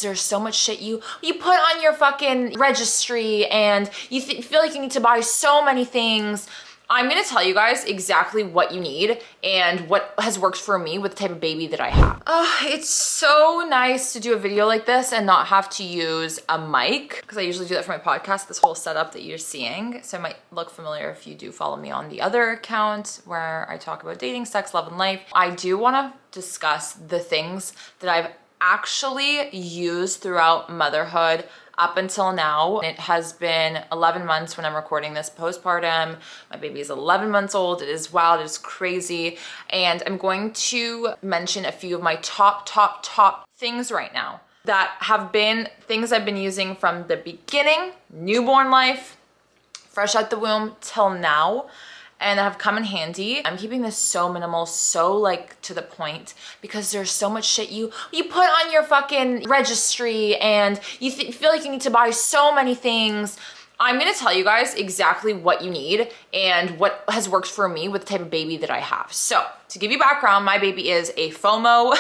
There's so much shit you put on your fucking registry, and you feel like you need to buy so many things. I'm gonna tell you guys exactly what you need and what has worked for me with the type of baby that I have. It's so nice to do a video like this and not have to use a mic, because I usually do that for my podcast, this whole setup that you're seeing. So it might look familiar if you do follow me on the other account where I talk about dating, sex, love, and life. I do wanna discuss the things that I've actually used throughout motherhood up until now. It has been 11 months when I'm recording this postpartum. My baby is 11 months old. It is wild, it is crazy. And I'm going to mention a few of my top things right now that have been things I've been using from the beginning, newborn life, fresh out the womb till now, and have come in handy. I'm keeping this so minimal, so like to the point, because there's so much shit you put on your fucking registry, and you feel like you need to buy so many things. I'm gonna tell you guys exactly what you need and what has worked for me with the type of baby that I have. So to give you background, my baby is a FOMO,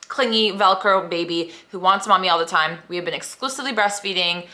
clingy Velcro baby who wants mommy all the time. We have been exclusively breastfeeding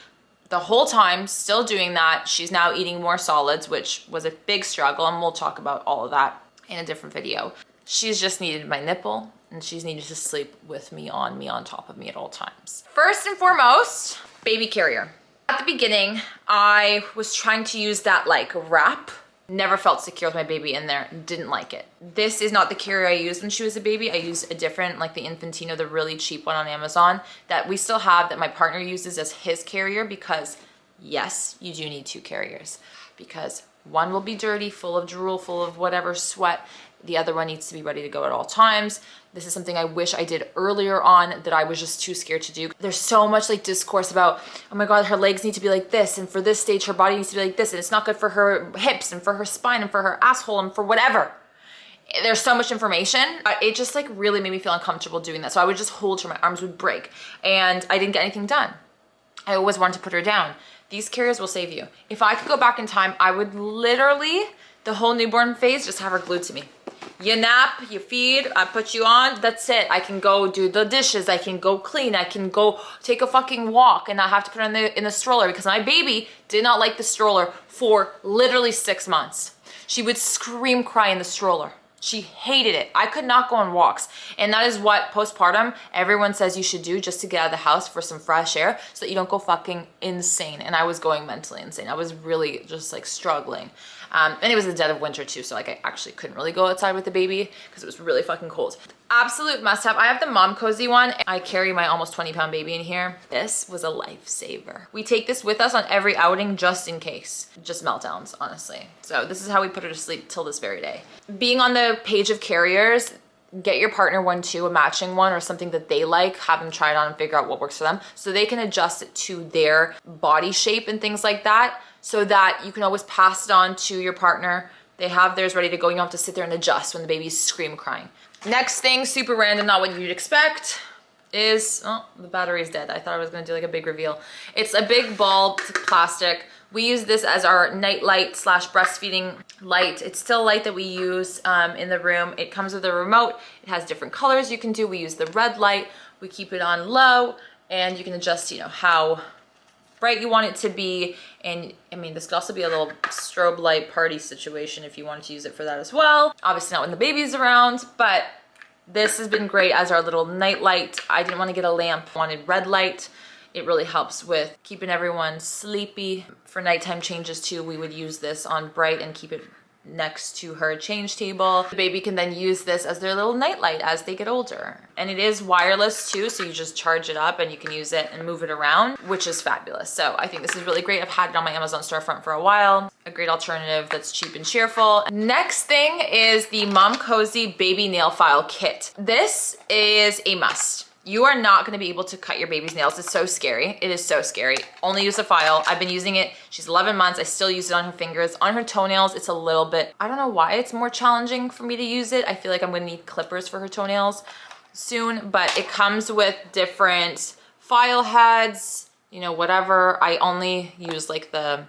the whole time, still doing that. She's now eating more solids, which was a big struggle, and we'll talk about all of that in a different video. She's just needed my nipple, and she's needed to sleep with me, on top of me at all times. First and foremost, baby carrier. At the beginning, I was trying to use that like wrap. Never felt secure with my baby in there, didn't like it. This is not the carrier I used when she was a baby. I used a different, like the Infantino, the really cheap one on Amazon that we still have, that my partner uses as his carrier, because yes, you do need two carriers, because one will be dirty, full of drool, full of whatever sweat. The other one needs to be ready to go at all times. This is something I wish I did earlier on that I was just too scared to do. There's so much like discourse about, oh my God, her legs need to be like this, and for this stage, her body needs to be like this, and it's not good for her hips and for her spine and for her asshole and for whatever. There's so much information. It just like really made me feel uncomfortable doing that. So I would just hold her, my arms would break, and I didn't get anything done. I always wanted to put her down. These carriers will save you. If I could go back in time, I would literally, the whole newborn phase, just have her glued to me. You nap, you feed, I put you on, that's it. I can go do the dishes, I can go clean, I can go take a fucking walk and not have to put her in the stroller, because my baby did not like the stroller for literally 6 months. She would scream, cry in the stroller. She hated it. I could not go on walks. And that is what postpartum everyone says you should do, just to get out of the house for some fresh air so that you don't go fucking insane. And I was going mentally insane. I was really just like struggling. And it was the dead of winter too, so like I actually couldn't really go outside with the baby because it was really fucking cold. Absolute must have. I have the Mom Cozy one. I carry my almost 20-pound baby in here. This was a lifesaver. We take this with us on every outing just in case. Just meltdowns, honestly. So this is how we put her to sleep till this very day. Being on the page of carriers, get your partner one too, a matching one or something that they like, have them try it on and figure out what works for them so they can adjust it to their body shape and things like that, so that you can always pass it on to your partner. They have theirs ready to go. You don't have to sit there and adjust when the baby's scream crying. Next thing, super random, not what you'd expect, is, oh, the battery's dead. I thought I was gonna do like a big reveal. It's a big ball, it's plastic. We use this as our night light / breastfeeding light. It's still light that we use in the room. It comes with a remote. It has different colors you can do. We use the red light. We keep it on low, and you can adjust, you know, how bright you want it to be. And I mean, this could also be a little strobe light party situation if you wanted to use it for that as well. Obviously not when the baby's around, but this has been great as our little night light. I didn't want to get a lamp, I wanted red light. It really helps with keeping everyone sleepy. For nighttime changes too, we would use this on bright and keep it next to her change table. The baby can then use this as their little nightlight as they get older. And it is wireless too, so you just charge it up and you can use it and move it around, which is fabulous. So I think this is really great. I've had it on my Amazon storefront for a while. A great alternative that's cheap and cheerful. Next thing is the Mom Cozy Baby Nail File Kit. This is a must. You are not gonna be able to cut your baby's nails. It's so scary. It is so scary. Only use a file. I've been using it. She's 11 months. I still use it on her fingers. On her toenails, it's a little bit, I don't know why it's more challenging for me to use it. I feel like I'm gonna need clippers for her toenails soon, but it comes with different file heads, you know, whatever. I only use like the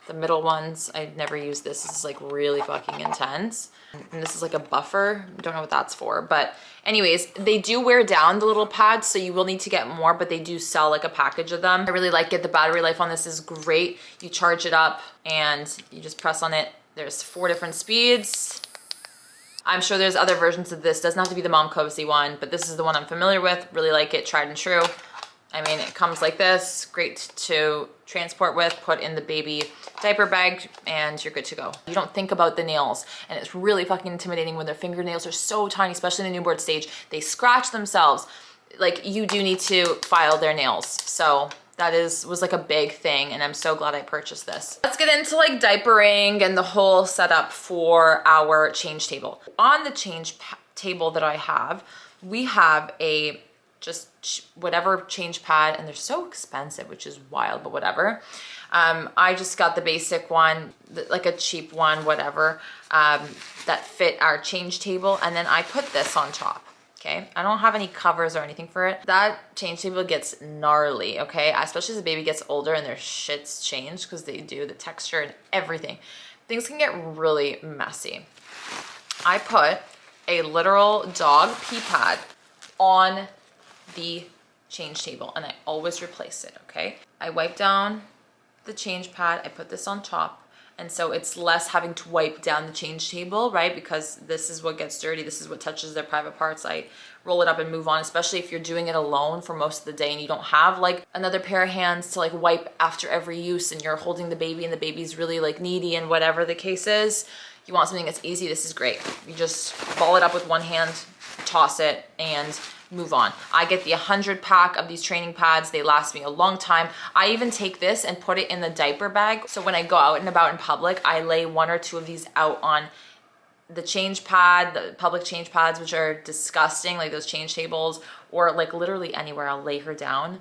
The middle ones, I've never used this. This is like really fucking intense. And this is like a buffer. Don't know what that's for. But anyways, they do wear down, the little pads, so you will need to get more, but they do sell like a package of them. I really like it. The battery life on this is great. You charge it up and you just press on it. There's 4 different speeds. I'm sure there's other versions of this. Doesn't have to be the Mom Cozy one, but this is the one I'm familiar with. Really like it, tried and true. I mean, it comes like this, great to transport with, put in the baby diaper bag, and you're good to go. You don't think about the nails, and it's really fucking intimidating when their fingernails are so tiny, especially in the newborn stage. They scratch themselves. Like, you do need to file their nails. So that was like a big thing, and I'm so glad I purchased this. Let's get into like diapering and the whole setup for our change table. On the change table that I have, we have a just whatever change pad, and they're so expensive, which is wild, but whatever. I just got the basic one, like a cheap one, whatever, that fit our change table, and then I put this on top. Okay, I don't have any covers or anything for it. That change table gets gnarly, okay? Especially as the baby gets older and their shit's changed, because they do, the texture and everything. Things can get really messy. I put a literal dog pee pad on the change table, and I always replace it, okay? I wipe down the change pad, I put this on top, and so it's less having to wipe down the change table, right? Because this is what gets dirty, this is what touches their private parts. I roll it up and move on, especially if you're doing it alone for most of the day and you don't have like another pair of hands to like wipe after every use, and you're holding the baby and the baby's really like needy and whatever the case is. You want something that's easy, this is great. You just ball it up with one hand, toss it, and move on. I get the 100 pack of these training pads. They last me a long time. I even take this and put it in the diaper bag. So when I go out and about in public, I lay 1 or 2 of these out on the change pad, the public change pads, which are disgusting, like those change tables, or like literally anywhere I'll lay her down.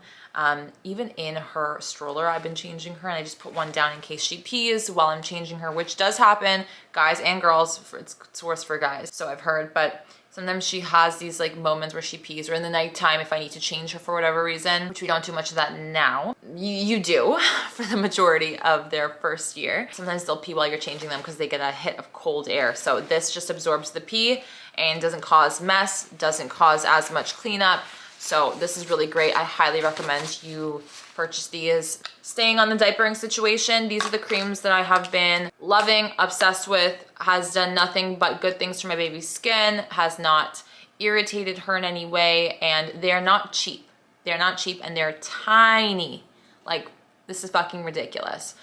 Even in her stroller, I've been changing her, and I just put one down in case she pees while I'm changing her, which does happen, guys and girls. It's worse for guys, so I've heard, but sometimes she has these like moments where she pees, or in the nighttime if I need to change her for whatever reason, which we don't do much of that now. You do for the majority of their first year. Sometimes they'll pee while you're changing them because they get a hit of cold air. So this just absorbs the pee and doesn't cause mess, doesn't cause as much cleanup. So this is really great. I highly recommend you purchase these. Staying on the diapering situation, these are the creams that I have been loving, obsessed with, has done nothing but good things for my baby's skin, has not irritated her in any way, and they're not cheap. They're not cheap, and they're tiny. Like, this is fucking ridiculous.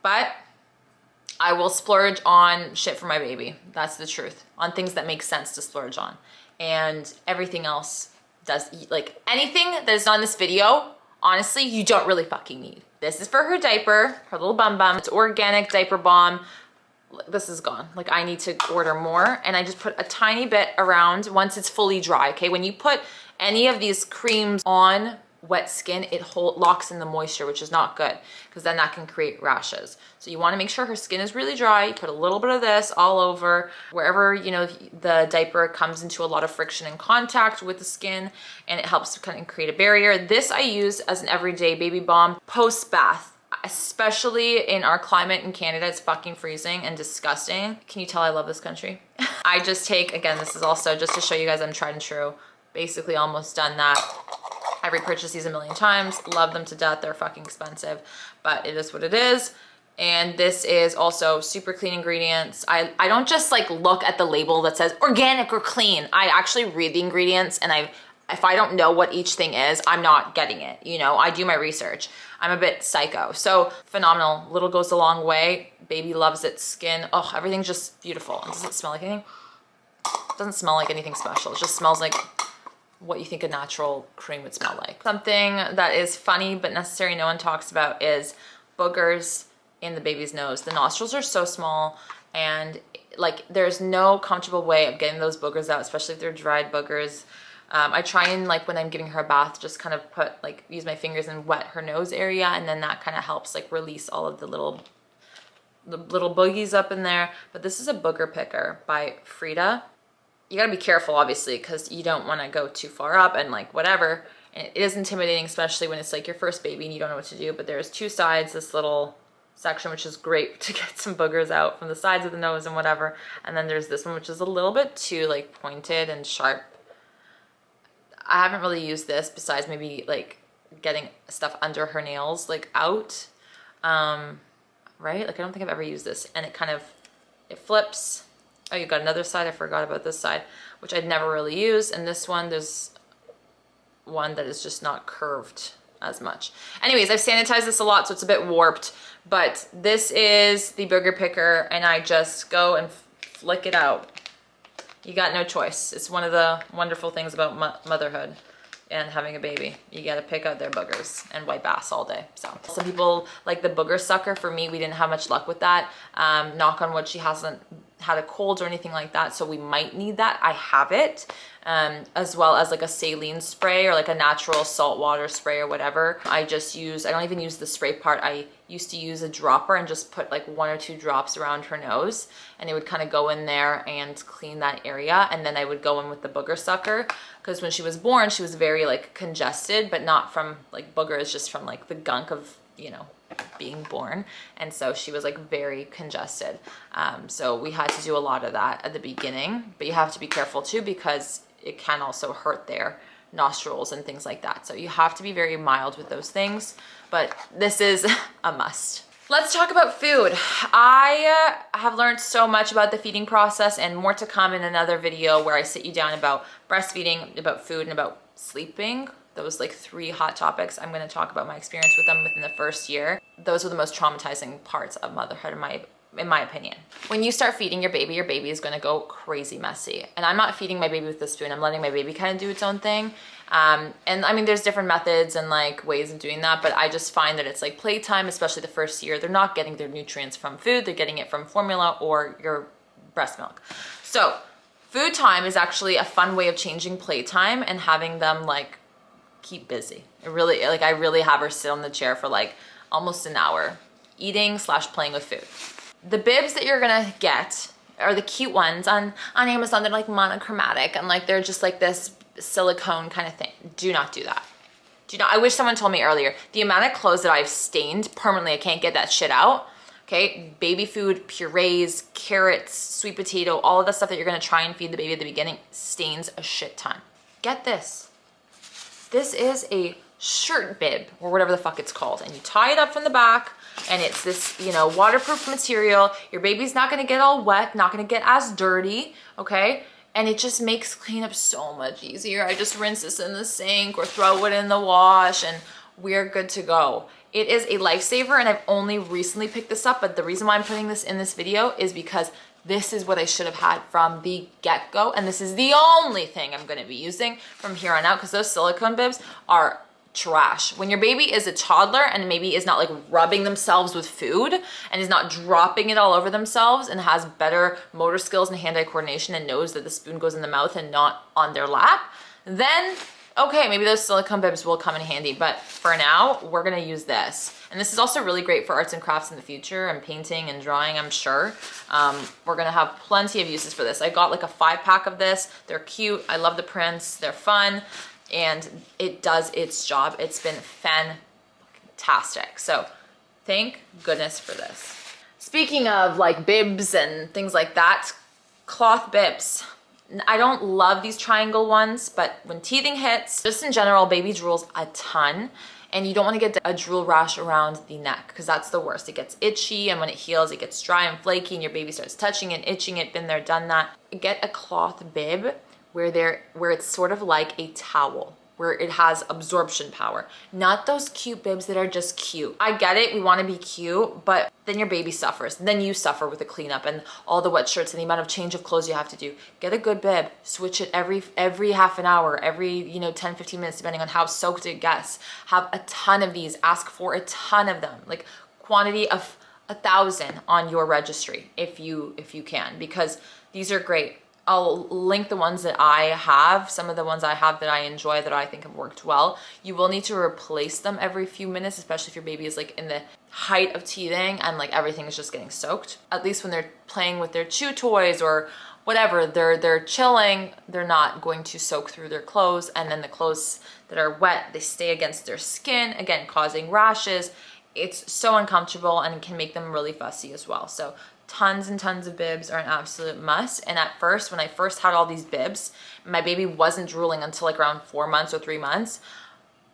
But I will splurge on shit for my baby. That's the truth. On things that make sense to splurge on. And everything else does, like anything that is on this video, honestly, you don't really fucking need. This is for her diaper, her little bum bum. It's organic diaper balm. This is gone. Like, I need to order more, and I just put a tiny bit around once it's fully dry, okay? When you put any of these creams on wet skin, it locks in the moisture, which is not good, because then that can create rashes. So you want to make sure her skin is really dry. You put a little bit of this all over wherever, you know, the diaper comes into a lot of friction and contact with the skin, and it helps to kind of create a barrier. This I use as an everyday baby balm post bath, especially in our climate in Canada. It's fucking freezing and disgusting. Can you tell I love this country? I just take, again, this is also just to show you guys I'm tried and true, basically almost done that. I repurchased these a million times, love them to death. They're fucking expensive, but it is what it is. And this is also super clean ingredients. I don't just like look at the label that says organic or clean. I actually read the ingredients, and if I don't know what each thing is, I'm not getting it. You know, I do my research. I'm a bit psycho. So phenomenal. Little goes a long way. Baby loves its skin. Oh, everything's just beautiful. It doesn't smell like anything. It doesn't smell like anything special. It just smells like what you think a natural cream would smell like. Something that is funny but necessary no one talks about is boogers in the baby's nose. The nostrils are so small, and like there's no comfortable way of getting those boogers out, especially if they're dried boogers. I try and, like, when I'm giving her a bath, just kind of use my fingers and wet her nose area, and then that kind of helps like release all of the little boogies up in there. But this is a booger picker by Frida. You gotta be careful, obviously, because you don't want to go too far up and like whatever. And it is intimidating, especially when it's like your first baby and you don't know what to do. But there's 2 sides, this little section, which is great to get some boogers out from the sides of the nose and whatever. And then there's this one, which is a little bit too like pointed and sharp. I haven't really used this besides maybe like getting stuff under her nails like out, right? Like I don't think I've ever used this. And it flips. Oh, you got another side. I forgot about this side, which I'd never really used. And this one, there's one that is just not curved as much. Anyways, I've sanitized this a lot, so it's a bit warped, but this is the booger picker, and I just go and flick it out. You got no choice. It's one of the wonderful things about motherhood and having a baby. You got to pick out their boogers and wipe ass all day. So some people like the booger sucker. For me, we didn't have much luck with that. Knock on wood, she hasn't had a cold or anything like that, so we might need that. I have it, as well as like a saline spray or like a natural salt water spray or whatever. I don't even use the spray part. I used to use a dropper and just put like 1 or 2 drops around her nose, and it would kind of go in there and clean that area. And then I would go in with the booger sucker, because when she was born, she was very like congested, but not from like boogers, just from like the gunk of, you know, being born. And so she was like very congested. So we had to do a lot of that at the beginning, but you have to be careful too, because it can also hurt their nostrils and things like that. So you have to be very mild with those things, but this is a must. Let's talk about food. I have learned so much about the feeding process, and more to come in another video where I sit you down about breastfeeding, about food, and about sleeping. Those like 3 hot topics. I'm going to talk about my experience with them within the first year. Those were the most traumatizing parts of motherhood in my opinion. When you start feeding your baby is going to go crazy messy. And I'm not feeding my baby with the spoon. I'm letting my baby kind of do its own thing. And I mean, there's different methods and like ways of doing that, but I just find that it's like playtime, especially the first year. They're not getting their nutrients from food. They're getting it from formula or your breast milk. So food time is actually a fun way of changing playtime and having them like keep busy. I really have her sit on the chair for like almost an hour eating / playing with food. The bibs that you're gonna get are the cute ones on Amazon. They're like monochromatic and like they're just like this silicone kind of thing. Do not do that. I wish someone told me earlier. The amount of clothes that I've stained permanently, I can't get that shit out. Okay, baby food, purees, carrots, sweet potato, all of the stuff that you're gonna try and feed the baby at the beginning stains a shit ton. Get this. This is a shirt bib or whatever the fuck it's called. And you tie it up from the back, and it's this, you know, waterproof material. Your baby's not gonna get all wet, not gonna get as dirty, okay? And it just makes cleanup so much easier. I just rinse this in the sink or throw it in the wash and we're good to go. It is a lifesaver, and I've only recently picked this up, but the reason why I'm putting this in this video is because this is what I should have had from the get-go, and this is the only thing I'm gonna be using from here on out, because those silicone bibs are trash. When your baby is a toddler and maybe is not like rubbing themselves with food and is not dropping it all over themselves and has better motor skills and hand-eye coordination and knows that the spoon goes in the mouth and not on their lap, then okay, maybe those silicone bibs will come in handy. But for now, we're gonna use this. And this is also really great for arts and crafts in the future and painting and drawing, I'm sure. We're gonna have plenty of uses for this. I got like a 5-pack of this. They're cute, I love the prints, they're fun, and it does its job. It's been fantastic. So thank goodness for this. Speaking of like bibs and things like that, cloth bibs. I don't love these triangle ones, but when teething hits, just in general, baby drools a ton, and you don't want to get a drool rash around the neck, because that's the worst. It gets itchy, and when it heals, it gets dry and flaky, and your baby starts touching it, itching it. Been there, done that. Get a cloth bib where it's sort of like a towel, where it has absorption power. Not those cute bibs that are just cute. I get it, we wanna be cute, but then your baby suffers. Then you suffer with the cleanup and all the wet shirts and the amount of change of clothes you have to do. Get a good bib, switch it every half an hour, every 10, 15 minutes, depending on how soaked it gets. Have a ton of these, ask for a ton of them, like quantity of 1,000 on your registry if you can, because these are great. I'll link the ones that I have, some of the ones I have that I enjoy, that I think have worked well. You will need to replace them every few minutes, especially if your baby is like in the height of teething and like everything is just getting soaked. At least when they're playing with their chew toys or whatever, they're chilling, they're not going to soak through their clothes, and then the clothes that are wet, they stay against their skin, again, causing rashes. It's so uncomfortable and can make them really fussy as well. So tons and tons of bibs are an absolute must. And at first, when I first had all these bibs, my baby wasn't drooling until like around 4 months or 3 months.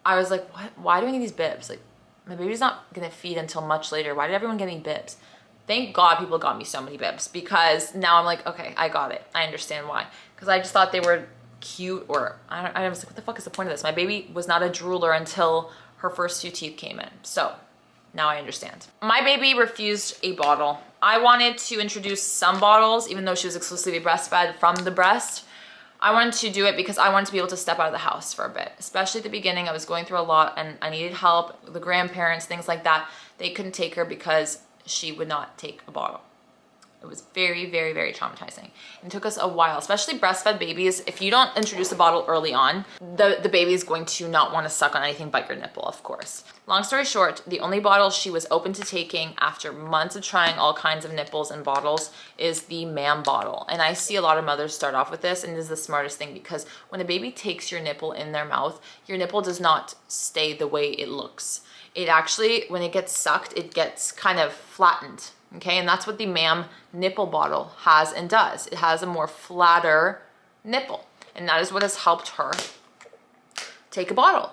I was like, what? Why do I need these bibs? Like, my baby's not gonna feed until much later. Why did everyone get me bibs? Thank God people got me so many bibs, because now I'm like, okay, I got it. I understand why. Because I just thought they were cute, or I was like, what the fuck is the point of this? My baby was not a drooler until her first 2 teeth came in. So now I understand. My baby refused a bottle. I wanted to introduce some bottles, even though she was exclusively breastfed from the breast. I wanted to do it because I wanted to be able to step out of the house for a bit. Especially at the beginning, I was going through a lot and I needed help. The grandparents, things like that, they couldn't take her because she would not take a bottle. It was very, very, very traumatizing. It took us a while, especially breastfed babies. If you don't introduce a bottle early on, the baby is going to not want to suck on anything but your nipple, of course. Long story short, the only bottle she was open to taking after months of trying all kinds of nipples and bottles is the MAM bottle. And I see a lot of mothers start off with this, and it is the smartest thing, because when a baby takes your nipple in their mouth, your nipple does not stay the way it looks. It actually, when it gets sucked, it gets kind of flattened. Okay, and that's what the MAM nipple bottle has and does. It has a more flatter nipple, and that is what has helped her take a bottle.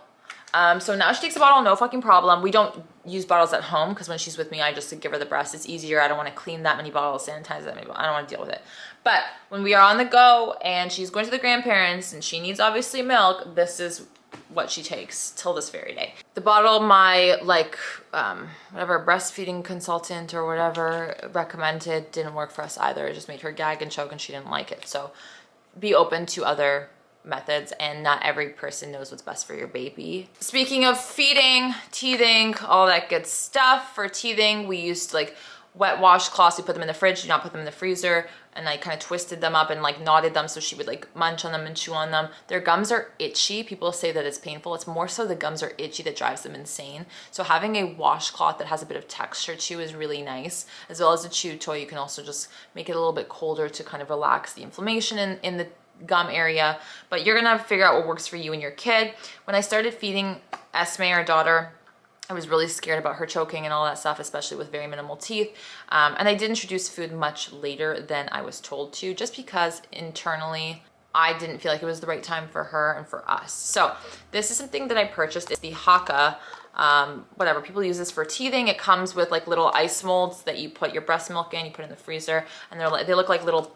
So now she takes a bottle, no fucking problem. We don't use bottles at home because when she's with me, I just give her the breast. It's easier. I don't want to clean that many bottles, sanitize that many bottles. I don't want to deal with it. But when we are on the go and she's going to the grandparents and she needs obviously milk, this is what she takes till this very day. The bottle my whatever breastfeeding consultant or whatever recommended didn't work for us either. It just made her gag and choke and she didn't like it. So be open to other methods, and not every person knows what's best for your baby. Speaking of feeding, teething, all that good stuff. For teething, we used like wet washcloths. We put them in the fridge, do not put them in the freezer. And I kind of twisted them up and like knotted them so she would like munch on them and chew on them. Their gums are itchy. People say that it's painful. It's more so the gums are itchy that drives them insane. So having a washcloth that has a bit of texture too is really nice. As well as a chew toy, you can also just make it a little bit colder to kind of relax the inflammation in the gum area. But you're gonna figure out what works for you and your kid. When I started feeding Esme, our daughter, I was really scared about her choking and all that stuff, especially with very minimal teeth. And I did introduce food much later than I was told to, just because internally I didn't feel like it was the right time for her and for us. So this is something that I purchased. It's the Haka, whatever, people use this for teething. It comes with like little ice molds that you put your breast milk in, you put in the freezer, and they look like little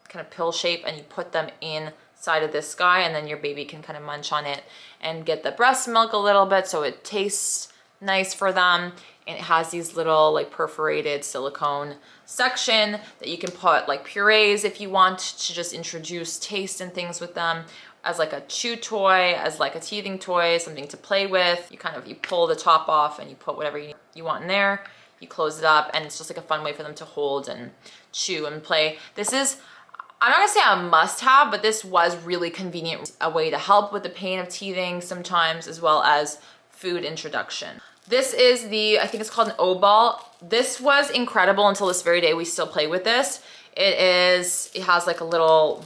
kind of pill shape, and you put them inside of this guy, and then your baby can kind of munch on it and get the breast milk a little bit so it tastes nice for them. And it has these little like perforated silicone section that you can put like purees if you want to just introduce taste and things with them, as like a chew toy, as like a teething toy, something to play with. You pull the top off and you put whatever you want in there, you close it up, and it's just like a fun way for them to hold and chew and play. This is, I'm not gonna say a must have, but this was really convenient, a way to help with the pain of teething sometimes, as well as food introduction. This is I think it's called an O-ball. This was incredible until this very day. We still play with this. It has like a little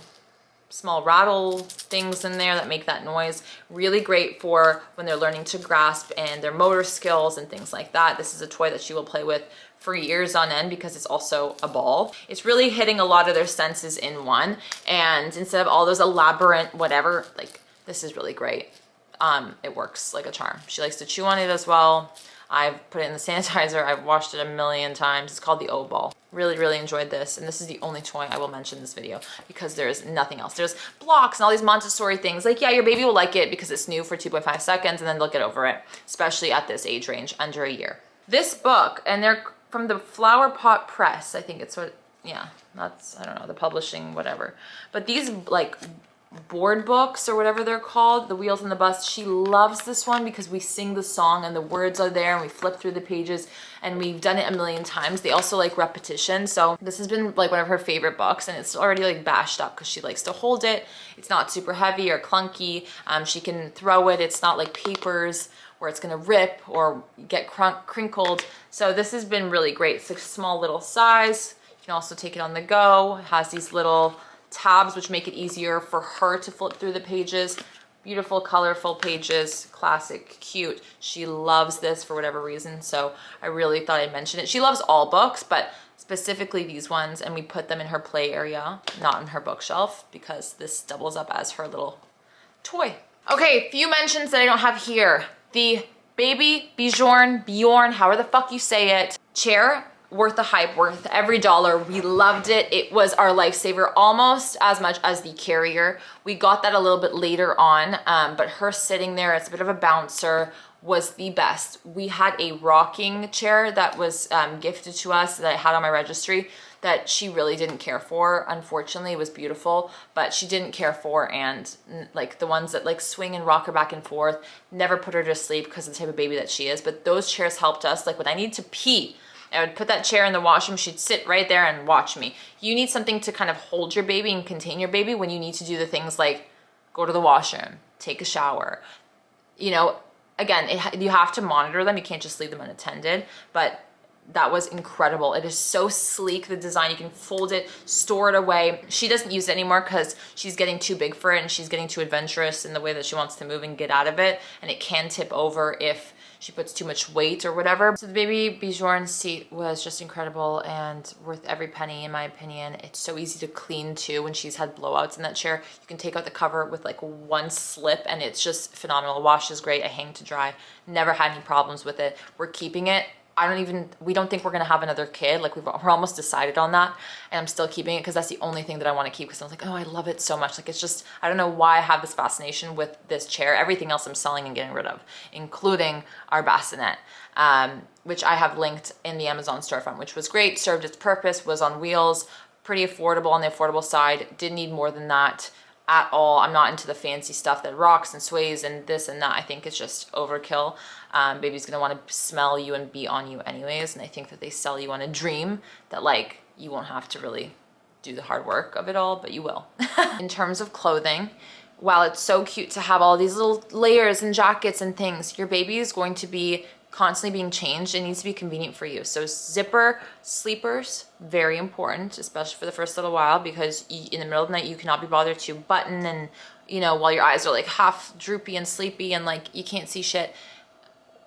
small rattle things in there that make that noise. Really great for when they're learning to grasp and their motor skills and things like that. This is a toy that she will play with for years on end because it's also a ball. It's really hitting a lot of their senses in one. And instead of all those elaborate whatever, like this is really great. It works like a charm. She likes to chew on it as well. I've put it in the sanitizer. I've washed it a million times. It's called the O-ball. Really, really enjoyed this. And this is the only toy I will mention in this video because there's nothing else. There's blocks and all these Montessori things. Like, yeah, your baby will like it because it's new for 2.5 seconds and then they'll get over it, especially at this age range, under a year. This book, and they're from the Flower Pot Press. I think it's what, yeah, that's, I don't know, the publishing, whatever. But these like board books or whatever they're called, the Wheels on the Bus, she loves this one because we sing the song and the words are there and we flip through the pages and we've done it a million times. They also like repetition, so this has been like one of her favorite books, and it's already like bashed up because she likes to hold it. It's not super heavy or clunky. She can throw it. It's not like papers where it's gonna rip or get crinkled. So this has been really great. It's a small little size. You can also take it on the go. It has these little tabs which make it easier for her to flip through the pages. beautiful, colorful pages, classic, cute. She loves this for whatever reason, so I really thought I'd mention it. She loves all books, but specifically these ones, and we put them in her play area, not in her bookshelf, because this doubles up as her little toy. Okay, few mentions that I don't have here. The Baby Bjorn, however the fuck you say it, chair. Worth the hype, worth every dollar. We loved it. It was our lifesaver almost as much as the carrier. We got that a little bit later on, but her sitting there, it's a bit of a bouncer, was the best. We had a rocking chair that was gifted to us that I had on my registry that she really didn't care for. Unfortunately, it was beautiful, but she didn't care for, and like the ones that like swing and rock her back and forth, never put her to sleep because of the type of baby that she is. But those chairs helped us. Like when I need to pee, I would put that chair in the washroom, she'd sit right there and watch me. You need something to kind of hold your baby and contain your baby when you need to do the things like go to the washroom, take a shower. You know, again, you have to monitor them. You can't just leave them unattended, but that was incredible. It is so sleek, the design. You can fold it, store it away. She doesn't use it anymore because she's getting too big for it and she's getting too adventurous in the way that she wants to move and get out of it. And it can tip over if she puts too much weight or whatever. So the Baby Bjorn seat was just incredible and worth every penny in my opinion. It's so easy to clean too when she's had blowouts in that chair. You can take out the cover with like one slip and it's just phenomenal. Wash is great, I hang to dry. Never had any problems with it. We're keeping it. We don't think we're gonna have another kid. Like we're almost decided on that, and I'm still keeping it because that's the only thing that I want to keep because I was like, oh, I love it so much. Like it's just, I don't know why I have this fascination with this chair. Everything else I'm selling and getting rid of, including our bassinet, which I have linked in the Amazon storefront, which was great, served its purpose, was on wheels, pretty affordable on the affordable side, didn't need more than that at all. I'm not into the fancy stuff that rocks and sways and this and that. I think it's just overkill. Baby's gonna want to smell you and be on you anyways, and I think that they sell you on a dream that like you won't have to really do the hard work of it all, but you will. In terms of clothing, while it's so cute to have all these little layers and jackets and things, your baby is going to be constantly being changed. It needs to be convenient for you. So zipper sleepers, very important, especially for the first little while, because in the middle of the night you cannot be bothered to button and, you know, while your eyes are like half droopy and sleepy and like you can't see shit.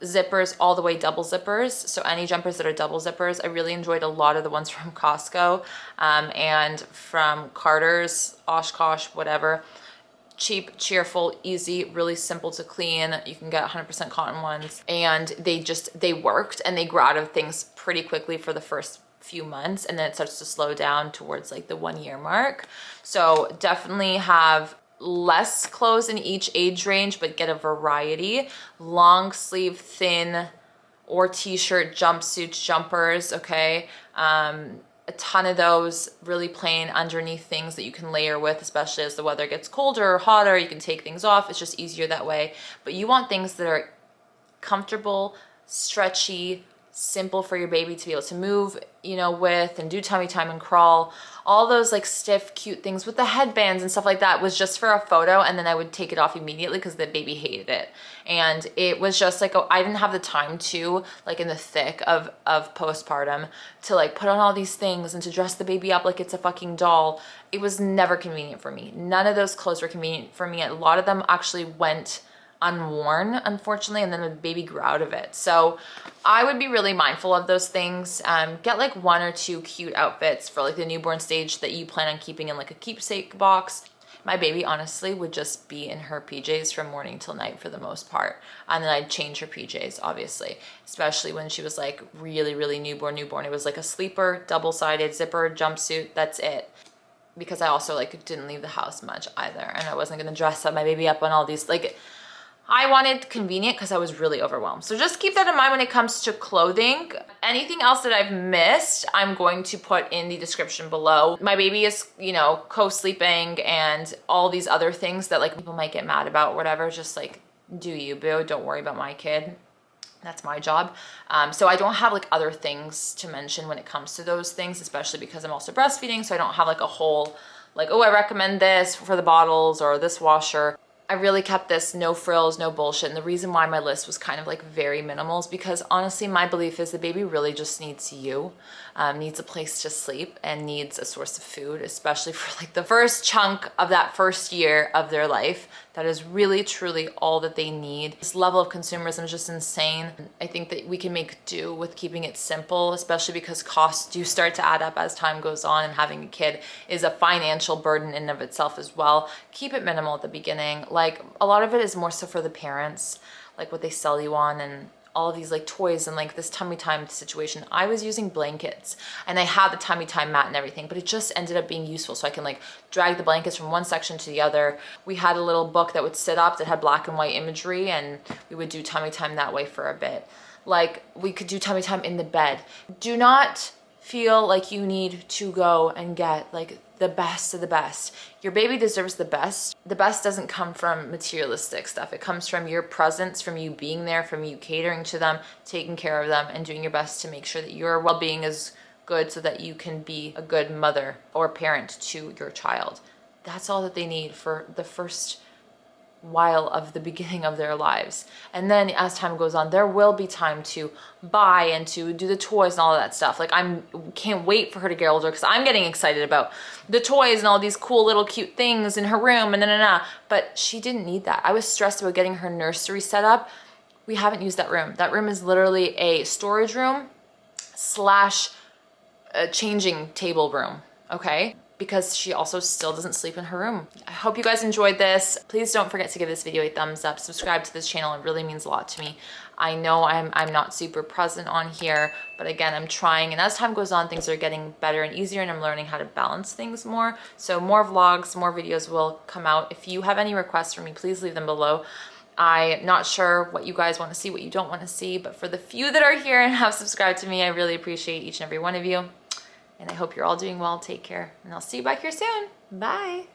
Zippers all the way, double zippers. So any jumpers that are double zippers. I really enjoyed a lot of the ones from Costco and from Carter's, Oshkosh, whatever. Cheap, cheerful, easy, really simple to clean. You can get 100% cotton ones, and they worked and they grew out of things pretty quickly for the first few months, and then it starts to slow down towards like the 1 year mark. So definitely have less clothes in each age range, but get a variety. Long sleeve, thin, or t-shirt, jumpsuits, jumpers, okay? A ton of those, really plain underneath things that you can layer with, especially as the weather gets colder or hotter. You can take things off. It's just easier that way. But you want things that are comfortable, stretchy, simple for your baby to be able to move, you know, with and do tummy time and crawl. All those like stiff, cute things with the headbands and stuff like that was just for a photo, and then I would take it off immediately because the baby hated it. And it was just like, I didn't have the time to, like in the thick of postpartum, to like put on all these things and to dress the baby up like it's a fucking doll. It was never convenient for me. None of those clothes were convenient for me. A lot of them actually went unworn, unfortunately, and then the baby grew out of it. So I would be really mindful of those things. Get like 1 or 2 cute outfits for like the newborn stage that you plan on keeping in like a keepsake box. My baby honestly would just be in her PJs from morning till night for the most part. And then I'd change her PJs, obviously, especially when she was like really, really newborn. It was like a sleeper, double-sided zipper, jumpsuit, that's it. Because I also like didn't leave the house much either. And I wasn't gonna dress up my baby up on all these, like, I wanted convenient because I was really overwhelmed. So just keep that in mind when it comes to clothing. Anything else that I've missed, I'm going to put in the description below. My baby is, you know, co-sleeping and all these other things that like people might get mad about, whatever. Just like, do you, boo? Don't worry about my kid. That's my job. So I don't have like other things to mention when it comes to those things, especially because I'm also breastfeeding. So I don't have like a whole, like, oh, I recommend this for the bottles or this washer. I really kept this no frills, no bullshit. And the reason why my list was kind of like very minimal is because honestly, my belief is the baby really just needs you, needs a place to sleep and needs a source of food, especially for like the first chunk of that first year of their life. That is really, truly all that they need. This level of consumerism is just insane. I think that we can make do with keeping it simple, especially because costs do start to add up as time goes on, and having a kid is a financial burden in and of itself as well. Keep it minimal at the beginning. Like a lot of it is more so for the parents, like what they sell you on and all of these like toys and like this tummy time situation. I was using blankets and I had the tummy time mat and everything, but it just ended up being useful. So I can like drag the blankets from one section to the other. We had a little book that would sit up that had black and white imagery, and we would do tummy time that way for a bit. Like we could do tummy time in the bed. Do not feel like you need to go and get like the best of the best. Your baby deserves the best. The best doesn't come from materialistic stuff. It comes from your presence, from you being there, from you catering to them, taking care of them, and doing your best to make sure that your well-being is good so that you can be a good mother or parent to your child. That's all that they need for the first while of the beginning of their lives. And then as time goes on, there will be time to buy and to do the toys and all of that stuff. Like can't wait for her to get older because I'm getting excited about the toys and all these cool little cute things in her room and but she didn't need that. I was stressed about getting her nursery set up. We haven't used that room. That room is literally a storage room slash a changing table room, okay? Because she also still doesn't sleep in her room. I hope you guys enjoyed this. Please don't forget to give this video a thumbs up. Subscribe to this channel. It really means a lot to me. I know I'm not super present on here, but again, I'm trying. And as time goes on, things are getting better and easier, and I'm learning how to balance things more. So more vlogs, more videos will come out. If you have any requests for me, please leave them below. I'm not sure what you guys want to see, what you don't want to see, but for the few that are here and have subscribed to me, I really appreciate each and every one of you. And I hope you're all doing well. Take care. And I'll see you back here soon. Bye.